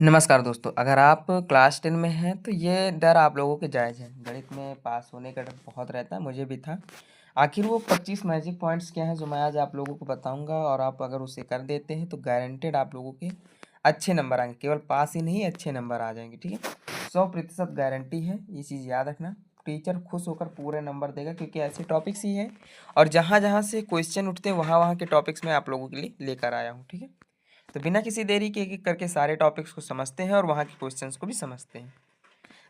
नमस्कार दोस्तों, अगर आप क्लास 10 में हैं तो ये डर आप लोगों के जायज़ है। गणित में पास होने का डर बहुत रहता है, मुझे भी था। आखिर वो 25 मैजिक पॉइंट्स क्या हैं जो मैं आज आप लोगों को बताऊँगा और आप अगर उसे कर देते हैं तो गारंटेड आप लोगों के अच्छे नंबर आएँगे। केवल पास ही नहीं, अच्छे नंबर आ जाएँगे, ठीक है? 100% गारंटी है, ये चीज़ याद रखना। टीचर खुश होकर पूरे नंबर देगा क्योंकि ऐसे टॉपिक्स ही हैं और जहाँ-जहाँ से क्वेश्चन उठते हैं वहाँ-वहाँ के टॉपिक्स मैं आप लोगों के लिए लेकर आया हूँ, ठीक है? तो बिना किसी देरी के एक-एक करके सारे टॉपिक्स को समझते हैं और वहाँ के क्वेश्चंस को भी समझते हैं।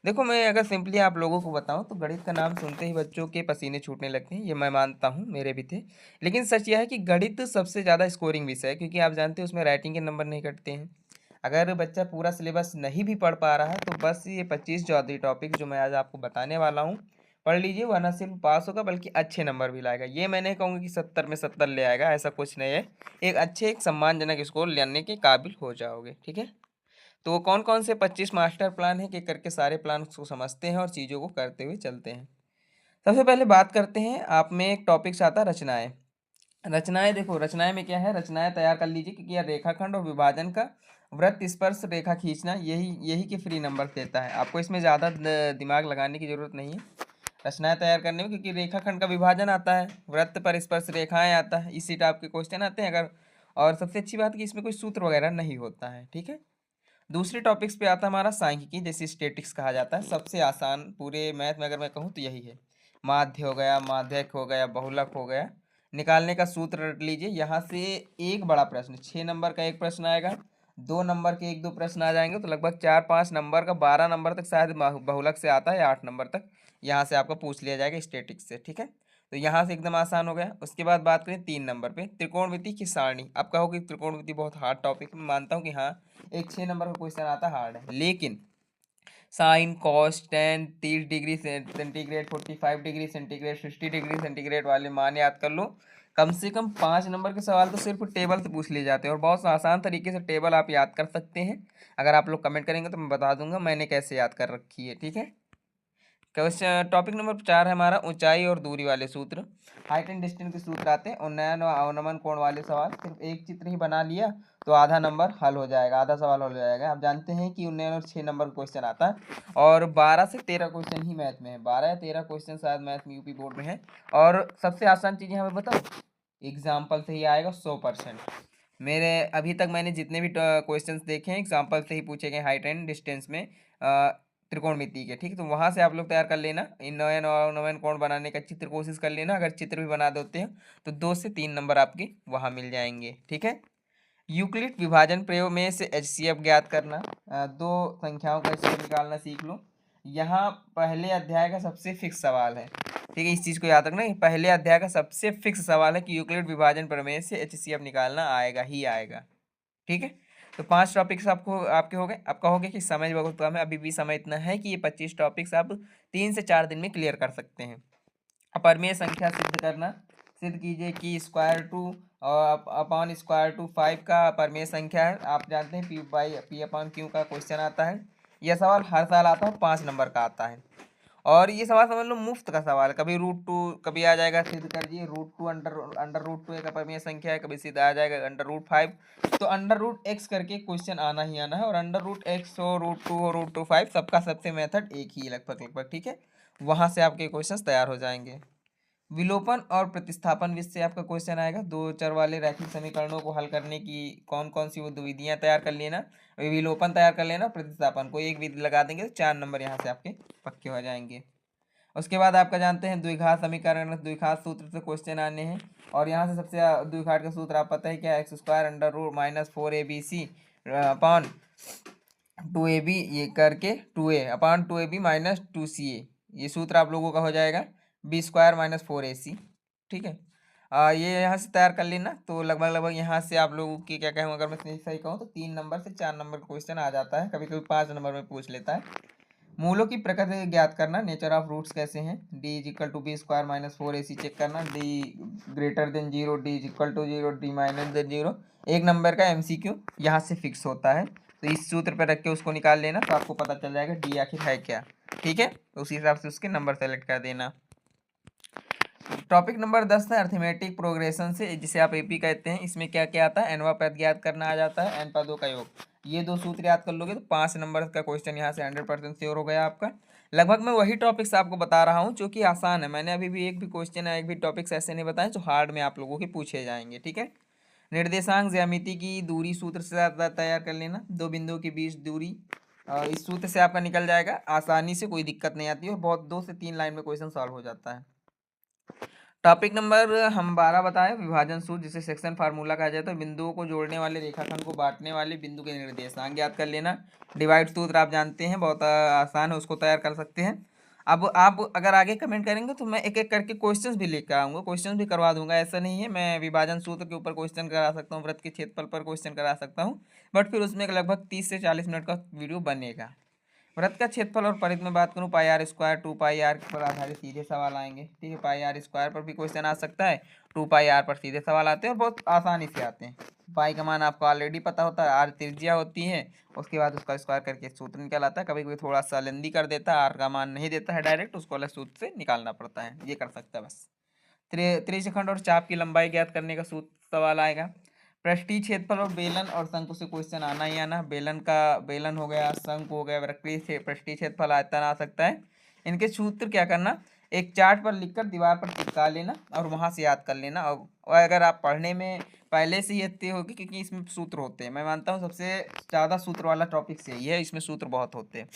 देखो, मैं अगर सिंपली आप लोगों को बताऊँ तो गणित का नाम सुनते ही बच्चों के पसीने छूटने लगते हैं, ये मैं मानता हूँ, मेरे भी थे। लेकिन सच यह है कि गणित सबसे ज़्यादा स्कोरिंग विषय है क्योंकि आप जानते हैं उसमें राइटिंग के नंबर नहीं कटते हैं। अगर बच्चा पूरा सिलेबस नहीं भी पढ़ पा रहा है तो बस ये 25 जो आदि टॉपिक जो मैं आज आपको बताने वाला हूँ, पढ़ लीजिए, वरना सिर्फ पास होगा बल्कि अच्छे नंबर भी लाएगा। ये मैं नहीं कहूँगा कि 70 में 70 ले आएगा, ऐसा कुछ नहीं है। एक सम्मानजनक स्कोर लाने के काबिल हो जाओगे, ठीक है? तो कौन-कौन से 25 मास्टर प्लान हैं कि करके सारे प्लान को समझते हैं और चीज़ों को करते हुए चलते हैं। सबसे पहले बात करते हैं, आप में एक टॉपिक आता है रचनाएँ। रचनाएँ देखो, रचनाएँ में क्या है, रचनाएँ तैयार कर लीजिए क्योंकि यह रेखाखंड और विभाजन का वृत्त स्पर्श रेखा खींचना यही यही के फ्री नंबर देता है। आपको इसमें ज़्यादा दिमाग लगाने की ज़रूरत नहीं है रचनाएँ तैयार करने में, क्योंकि रेखाखंड का विभाजन आता है, वृत्त पर स्पर्श रेखाएँ आता है, इसी टाइप के क्वेश्चन आते हैं अगर। और सबसे अच्छी बात कि इसमें कोई सूत्र वगैरह नहीं होता है, ठीक है। दूसरे टॉपिक्स पे आता है हमारा सांख्यिकी, जैसे स्टैटिक्स कहा जाता है। सबसे आसान पूरे मैथ में अगर मैं कहूँ तो यही है। माध्य हो गया, माध्यक हो गया, बहुलक हो गया, निकालने का सूत्र रट लीजिए। यहाँ से एक बड़ा प्रश्न, 6 नंबर का एक प्रश्न आएगा, 2 नंबर के 1-2 प्रश्न आ जाएंगे, तो लगभग 4-5 नंबर का 12 नंबर तक शायद बहुलक से आता है, 8 नंबर तक यहाँ से आपका पूछ लिया जाएगा स्टैटिक्स से, ठीक है। तो यहाँ से एकदम आसान हो गया। उसके बाद बात करें 3 नंबर पे, त्रिकोणमिति की सारणी। आप कहोगे त्रिकोणमिति बहुत हार्ड टॉपिक, मैं मानता हूँ कि हाँ, एक 6 नंबर का क्वेश्चन आता हार्ड है, लेकिन sine cos tan 30 degree centigrade 45 degree centigrade 60 degree centigrade वाले मान याद कर लो। कम से कम 5 नंबर के सवाल तो सिर्फ टेबल से पूछ लिए जाते हैं और बहुत आसान तरीके से टेबल आप याद कर सकते हैं। अगर आप लोग कमेंट करेंगे तो मैं बता दूंगा मैंने कैसे याद कर रखी है, ठीक है। क्वेश्चन टॉपिक नंबर 4 है हमारा ऊंचाई और दूरी वाले सूत्र। हाइट एंड डिस्टेंस के सूत्र आते हैं। उन्नयन और अवनमन कोण वाले सवाल सिर्फ एक चित्र ही बना लिया तो आधा नंबर हल हो जाएगा, आधा सवाल हल हो जाएगा। आप जानते हैं कि उन्नयन और 6 नंबर का क्वेश्चन आता है और 12 से 13 क्वेश्चन ही मैथ में है। 12 या 13 क्वेश्चन शायद मैथ में यूपी बोर्ड में है। और सबसे आसान चीज़ यहाँ पे बताओ, एग्जाम्पल से ही आएगा 100%। मेरे अभी तक मैंने जितने भी क्वेश्चंस देखे हैं एग्जाम्पल से ही पूछे गए हाइट एंड डिस्टेंस में, त्रिकोणमिति के, ठीक है। तो वहाँ से आप लोग तैयार कर लेना, इन नयन और नयन कोण बनाने का चित्र कोशिश कर लेना। अगर चित्र भी बना देते हैं तो 2 से 3 नंबर आपके वहाँ मिल जाएंगे, ठीक है। यूक्लिड विभाजन प्रयोग में से एचसीएफ ज्ञात करना, दो संख्याओं का एचसीएफ निकालना सीख लो। यहाँ पहले अध्याय का सबसे फिक्स सवाल है, ठीक है, इस चीज़ को याद रखना। कि पहले अध्याय का सबसे फिक्स सवाल है कि यूक्लिड विभाजन प्रमेय से एचसीएफ निकालना आएगा ही आएगा, ठीक है। तो 5 टॉपिक्स आपको आपके हो गए। आप कहोगे कि समय बहुत कम है, अभी भी समय इतना है कि ये 25 टॉपिक्स आप 3 से 4 दिन में क्लियर कर सकते हैं। अपरिमेय संख्या सिद्ध करना, सिद्ध कीजिए कि square two upon square two 5 का अपरिमेय संख्या है। आप जानते हैं पी अपॉन क्यू का क्वेश्चन आता है। यह सवाल हर साल आता है, 5 नंबर का आता है और ये सवाल समझ लो मुफ्त का सवाल है। कभी √2 कभी आ जाएगा, सिद्ध कर दिए √2 अंडर रूट 2 एक अपरिमेय संख्या है, कभी सीधा आ जाएगा अंडर रूट 5। तो अंडर रूट x करके क्वेश्चन आना ही आना है और अंडर रूट x हो √2 हो √2 5 सबका सबसे मेथड एक ही लगभग लगभग, ठीक है। वहां से आपके क्वेश्चंस तैयार हो जाएंगे। विलोपन और प्रतिस्थापन विषय आपका क्वेश्चन आएगा। दो चर वाले रैखिक समीकरणों को हल करने की कौन कौन सी वो दो विधियां तैयार कर लेना, विलोपन तैयार कर लेना, प्रतिस्थापन को एक विधि लगा देंगे तो 4 नंबर यहाँ से आपके पक्के हो जाएंगे। उसके बाद आपका जानते हैं द्विघात समीकरण, द्विघात सूत्र से क्वेश्चन आने हैं और यहाँ से सबसे द्विघात का सूत्र आप पता है क्या, x² √-4abc अपॉन 2ab ये करके 2a/2ab-2ca, ये सूत्र आप लोगों का हो जाएगा b² - 4ac, ठीक है। ये यहाँ से तैयार कर लेना तो लगभग लगभग यहाँ से आप लोगों की क्या कहूँ, अगर मैं सही कहूँ तो 3 नंबर से 4 नंबर का क्वेश्चन आ जाता है, कभी कभी 5 नंबर में पूछ लेता है। मूलों की प्रकृति ज्ञात करना, नेचर ऑफ रूट्स कैसे हैं, d = b² - 4ac चेक करना, d greater than 0, d = 0, d-0। 1 number का एमसीक्यू यहाँ से फिक्स होता है, तो इस सूत्र पर रख के उसको निकाल लेना तो आपको पता चल जाएगा डी आखिर है क्या, ठीक है। उसी हिसाब से उसके नंबर सेलेक्ट कर देना। टॉपिक नंबर 10 है अर्थमेटिक प्रोग्रेशन से, जिसे आप एपी कहते हैं। इसमें क्या क्या आता है, एनवा पद ज्ञात करना आ जाता है, एन पदों का योग। ये 2 सूत्र याद कर लोगे तो 5 नंबर का क्वेश्चन यहाँ से 100% श्योर हो गया आपका। लगभग मैं वही टॉपिक्स आपको बता रहा हूँ जो कि आसान है। मैंने अभी भी एक भी क्वेश्चन या एक भी टॉपिक्स ऐसे नहीं बताए जो हार्ड में आप लोगों के पूछे जाएंगे, ठीक है। निर्देशांक ज्यामिति की दूरी सूत्र से तैयार कर लेना, 2 बिंदुओं के बीच दूरी, इस सूत्र से आपका निकल जाएगा आसानी से, कोई दिक्कत नहीं आती है, बहुत 2 से 3 लाइन में क्वेश्चन सॉल्व हो जाता है। टॉपिक नंबर हम 12 बताए, विभाजन सूत्र जिसे सेक्शन फार्मूला कहा जाता है। बिंदुओं को जोड़ने वाले रेखाखंड को बांटने वाले बिंदु के निर्देशांक याद कर लेना। डिवाइड सूत्र आप जानते हैं, बहुत आसान है, उसको तैयार कर सकते हैं। अब आप अगर आगे कमेंट करेंगे तो मैं एक एक करके क्वेश्चंस भी लेकर आऊँगा, क्वेश्चन भी करवा दूंगा। ऐसा नहीं है, मैं विभाजन सूत्र के ऊपर क्वेश्चन करा सकता हूँ, वृत्त के क्षेत्रफल पर क्वेश्चन करा सकता हूँ, बट फिर उसमें लगभग 30 से 40 मिनट का वीडियो बनेगा। वृत्त का क्षेत्रफल और परिधि में बात करूं, पाई आर स्क्वायर 2 पाई आर पर आधारित सीधे सवाल आएंगे, ठीक है। पाई आर स्क्वायर पर भी क्वेश्चन आ सकता है, 2 पाई आर पर सीधे सवाल आते हैं और बहुत आसानी से आते हैं। पाई का मान आपको ऑलरेडी पता होता है, आर त्रिज्या होती है, उसके बाद उसका स्क्वायर करके सूत्र निकल आता है। कभी कभी थोड़ा सा लेंदी कर देता है, आर का मान नहीं देता है डायरेक्ट, उसको अलग सूत्र से निकालना पड़ता है, ये कर सकता है बस। त्रिज्यखंड और चाप की लंबाई ज्ञात करने का सूत्र सवाल आएगा। पृष्ठीय क्षेत्रफल और बेलन और शंकु से क्वेश्चन आना ही आना। बेलन हो गया, शंकु हो गया, वृत्तीय पृष्ठीय क्षेत्रफल आयतन आ सकता है। इनके सूत्र क्या करना, एक चार्ट पर लिखकर दीवार पर चिपका लेना और वहां से याद कर लेना। और अगर आप पढ़ने में पहले से ही अच्छे होगी, क्योंकि इसमें सूत्र होते हैं, मैं मानता हूँ सबसे ज़्यादा सूत्र वाला टॉपिक से ही है, इसमें सूत्र बहुत होते हैं।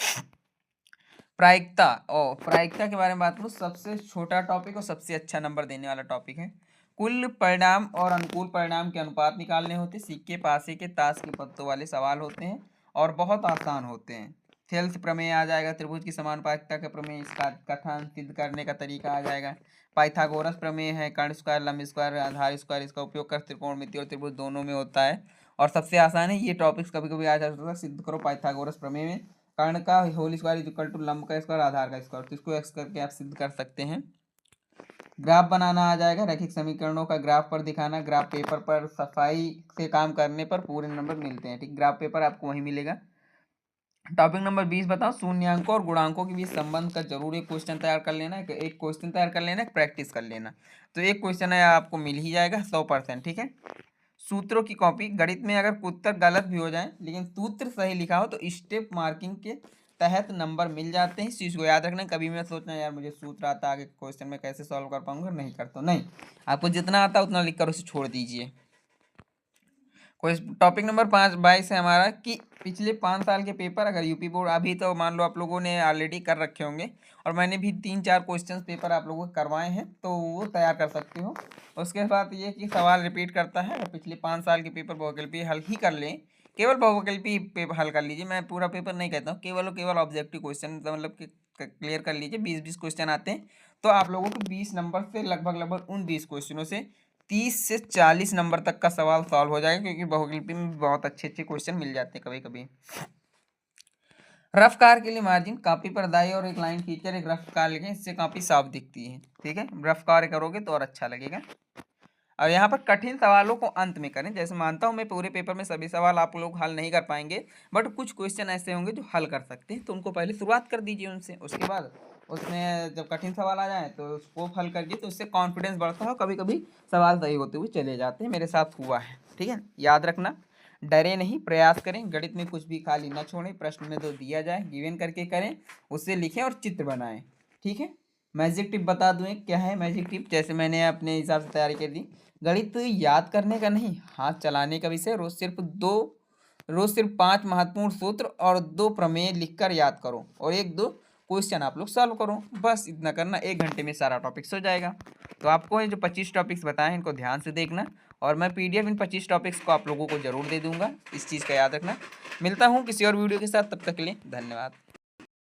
प्रायिकता, और प्रायिकता के बारे में बात करूँ, सबसे छोटा टॉपिक और सबसे अच्छा नंबर देने वाला टॉपिक है। कुल परिणाम और अनुकूल परिणाम के अनुपात निकालने होते, सिक्के पासे के ताश के पत्तों वाले सवाल होते हैं और बहुत आसान होते हैं। थेल्स प्रमेय आ जाएगा, त्रिभुज की समानुपातिकता का प्रमेय, इसका कथन सिद्ध करने का तरीका आ जाएगा। पाइथागोरस प्रमेय है, कर्ण स्क्वायर, लंब स्क्वायर, आधार स्क्वायर, इसका उपयोग कर त्रिकोणमिति और त्रिभुज दोनों में होता है। और सबसे आसान है ये टॉपिक्स, कभी कभी आ जाता है, सिद्ध करो पाइथागोरस प्रमेय में कर्ण का whole square is equal to लंब का स्क्वायर आधार का स्क्वायर, तो इसको एक्स करके आप सिद्ध कर सकते हैं। ग्राफ बनाना आ जाएगा, रैखिक समीकरणों का ग्राफ पर दिखाना। ग्राफ पेपर पर सफाई से काम करने पर पूरे नंबर मिलते हैं, ठीक। ग्राफ पेपर आपको वहीं मिलेगा। टॉपिक नंबर 20 बताओ, शून्यांकों और गुणांकों के बीच संबंध का जरूर एक क्वेश्चन तैयार कर लेना, एक क्वेश्चन तैयार कर लेना, एक प्रैक्टिस कर लेना। तो एक क्वेश्चन है आपको मिल ही जाएगा 100%, ठीक है। सूत्रों की कॉपी, गणित में अगर उत्तर गलत भी हो जाए लेकिन सूत्र सही लिखा हो तो स्टेप मार्किंग के तहत नंबर मिल जाते हैं। इस चीज़ को याद रखना। कभी मैं सोचना यार मुझे सूत्र आता, आगे क्वेश्चन में कैसे सॉल्व कर पाऊंगा, नहीं करता, नहीं, आपको जितना आता उतना लिख कर उसे छोड़ दीजिए। कोई टॉपिक नंबर 22 है हमारा कि पिछले 5 साल के पेपर, अगर यूपी बोर्ड, अभी तो मान लो आप लोगों ने ऑलरेडी कर रखे होंगे और मैंने भी 3-4 क्वेश्चन पेपर आप लोगों को करवाए हैं, तो वो तैयार कर सकते हो। उसके बाद ये कि सवाल रिपीट करता है, और पिछले 5 साल के पेपर बहुविकल्पी हल ही कर लें, केवल बहुविकल्पी पेपर हल कर लीजिए, मैं पूरा पेपर नहीं कहता हूँ, केवल और केवल ऑब्जेक्टिव क्वेश्चन मतलब कि क्लियर कर लीजिए। 20-20 क्वेश्चन आते हैं, तो आप लोगों को 20 नंबर से लगभग उन 20 क्वेश्चनों से 30 से 40 नंबर तक का सवाल सॉल्व हो जाएगा, क्योंकि बहुविकल्पी में बहुत अच्छे अच्छे क्वेश्चन मिल जाते हैं कभी कभी। रफ कार के लिए मार्जिन, कॉपी पर दाई और एक लाइन खींचकर एक रफ कार लिखें, इससे काफी साफ दिखती है, ठीक है। रफ कार करोगे तो और अच्छा लगेगा। और यहाँ पर कठिन सवालों को अंत में करें। जैसे मानता हूँ मैं पूरे पेपर में सभी सवाल आप लोग हल नहीं कर पाएंगे, बट कुछ क्वेश्चन ऐसे होंगे जो हल कर सकते हैं, तो उनको पहले शुरुआत कर दीजिए उनसे, उसके बाद उसमें जब कठिन सवाल आ जाए तो उसको हल करिए, तो उससे कॉन्फिडेंस बढ़ता है, कभी कभी सवाल सही होते हुए चले जाते हैं, मेरे साथ हुआ है, ठीक है। याद रखना, डरे नहीं, प्रयास करें, गणित में कुछ भी खाली न छोड़ें, प्रश्न में तो दिया जाए गिवन करके करें, उससे लिखें और चित्र बनाएं, ठीक है। मैजिक टिप बता दूँ एक, क्या है मैजिक टिप, जैसे मैंने अपने हिसाब से तैयारी कर दी। गणित याद करने का नहीं, हाथ चलाने का विषय। रोज सिर्फ 5 महत्वपूर्ण सूत्र और 2 प्रमेय लिखकर याद करो और 1-2 क्वेश्चन आप लोग सॉल्व करो, बस इतना करना, 1 घंटे में सारा टॉपिक्स हो जाएगा। तो आपको ये जो 25 टॉपिक्स बताए हैं इनको ध्यान से देखना, और मैं PDF इन 25 टॉपिक्स को आप लोगों को जरूर दे दूंगा, इस चीज़ का याद रखना। मिलता हूँ किसी और वीडियो के साथ, तब तक के लिए धन्यवाद।